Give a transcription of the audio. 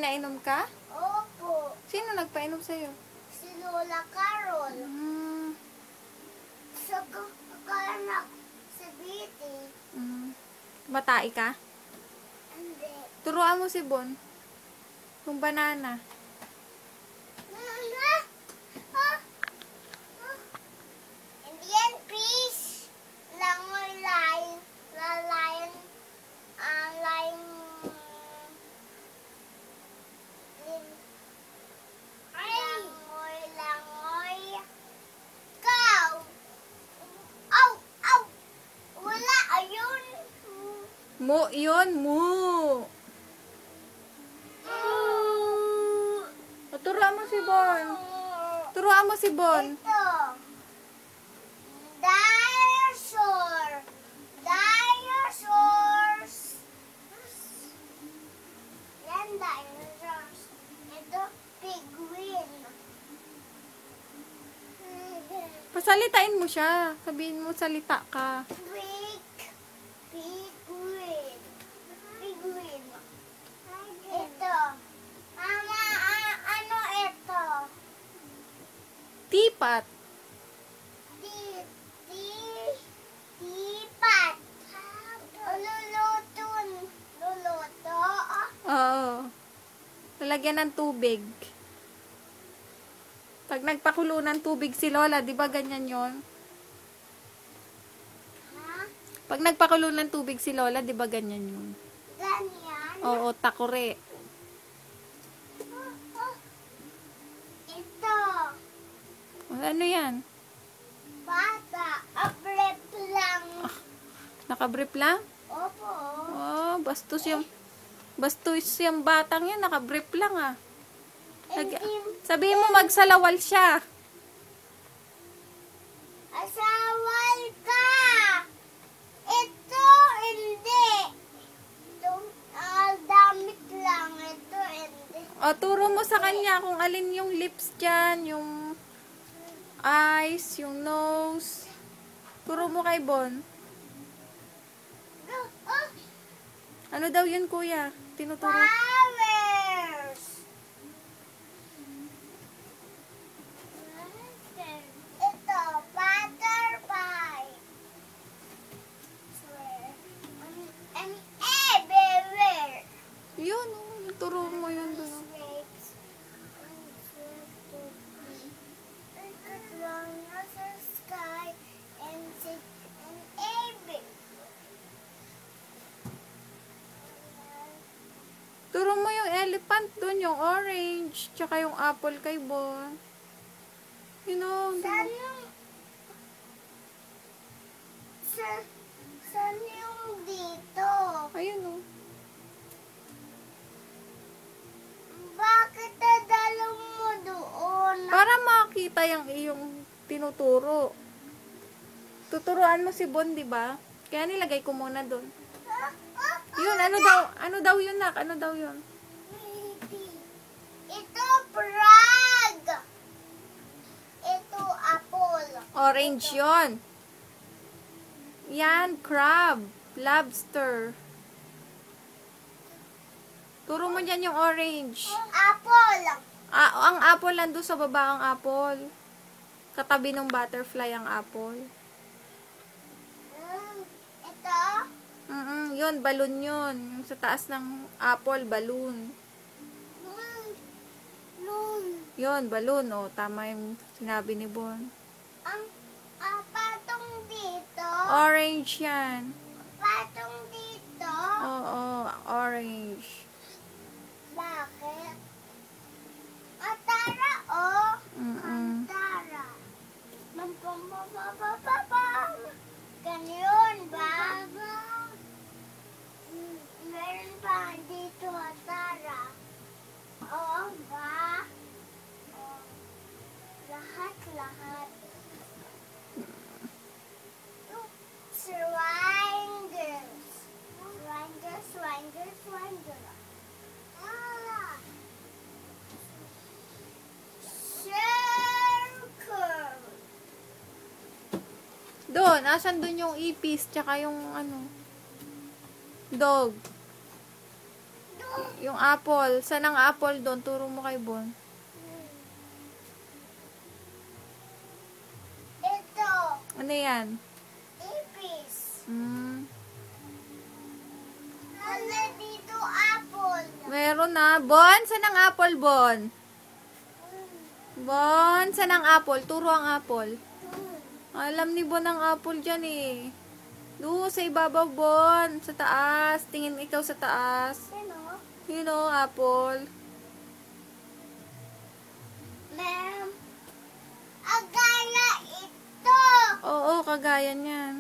Pinainom ka? Opo. Sino nagpainom sa'yo? Si Lola Carol. Sa kakanak si Betty. Batai ka? Hindi. Turuan mo si Bon. Yung banana. Mama! Indian fish. Langoy lion. Lion. Lion. Langoy. Cow. Aw! Aw! Wala. Ayun. Mo, yun, mo. Turuan mo si Bon. Turuan mo si Bon. Ito. Dinosaur. Dinosaurs. Yan, dinosaurs. Ito, penguin. Pasalitain mo siya. Sabihin mo, salita ka. Penguin. Penguin. Ito. Mama, ano ito? Tipat. Tipat. Luluto. Luluto. Oo. Lalagyan ng tubig. Pag nagpakulo ng tubig si Lola, di ba ganyan yon? Ha? Pag nagpakulo ng tubig si Lola, di ba ganyan yun? Ganyan? Oo, takore. Ito. Ano yan? Bata. Abrep lang. Nakabrief lang? Opo. Oh, bastos yung batang yan, nakabrief lang ah. Sabihin mo magsalawal siya. Asawal ka. Ito, hindi. Ito, damit lang. Ito, hindi. O, turo mo sa kanya kung alin yung lips dyan, yung eyes, yung nose. Turo mo kay Bon. Ano daw yun, kuya? Tinuturo. Flowers. Ito, butterfly. Everywhere. Yun, oh, turo mo yun doon. Sky and sit and every. Turo mo yung elephant doon, yung orange, tsaka yung apple kay Bon. You know, Saan yung saan yung dito? ayun oh. Bakit nadala mo doon? Para makita yung iyong tinuturo. Tuturuan mo si Bon, di ba? Kaya nilagay ko muna doon. Yun, ano daw yun, nak? Ano daw yun? Ito, frog. Ito, apple. Orange yun. Yan, crab. Lobster. Turo mo dyan yung orange. Apple. Ang apple nandun sa baba ang apple. Katabi ng butterfly ang apple. Ito. Yun, balloon yun. Yung sa taas ng apple, balloon. Yun, balloon. O, tama yung sinabi ni Bon. Ang patong dito. Orange yan. Patong dito. Oo, orange. Bakit? Tara, oh. Mm-mm. Tara. Mampapapapapam. Ganyan ba? Meron pa dito, Tara. Oo ba? Oh. Lahat. Swangers. Circle. Doon, asan doon yung ipis, tsaka yung ano, dog. Yung apple. Saan ang apple doon? Turo mo kay Bon. Ito. Ano yan? Ipis. Hmm. Wala dito apple. Meron na. Bon, saan ang apple, Bon? Bon, saan ang apple? Turo ang apple. Alam ni Bon ang apple dyan eh. Doon sa ibabaw, Bon. Sa taas. Tingin ikaw sa taas. Sino? Yun o, apple. Ma'am. Agala ito. Oo, kagaya niyan.